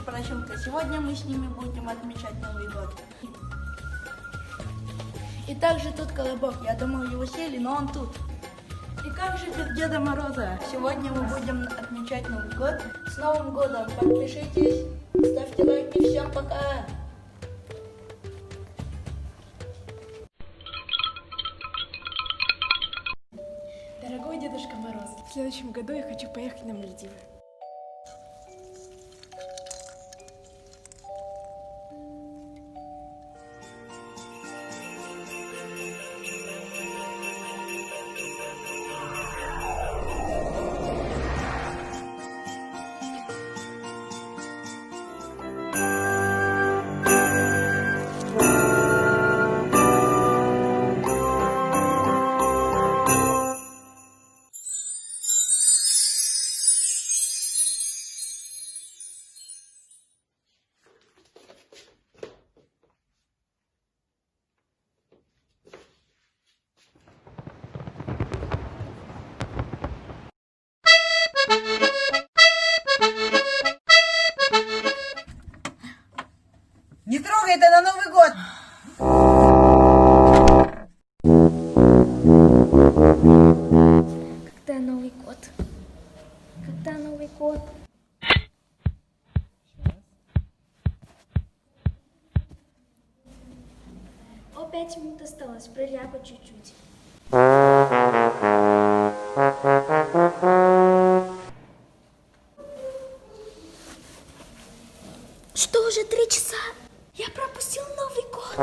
Страшилка. Сегодня мы с ними будем отмечать Новый год. И также тут Колобок. Я думал, его съели, но он тут. И как же без Деда Мороза? Сегодня мы будем отмечать Новый год. С Новым годом! Подпишитесь, ставьте лайки. Всем пока! Дорогой Дедушка Мороз, в следующем году я хочу поехать на Мальдивы. Не трогай это на Новый год! Когда Новый год? Когда Новый год? О, 5 минут осталось, прилягу чуть-чуть. Что, уже 3 часа? Я пропустил Новый год.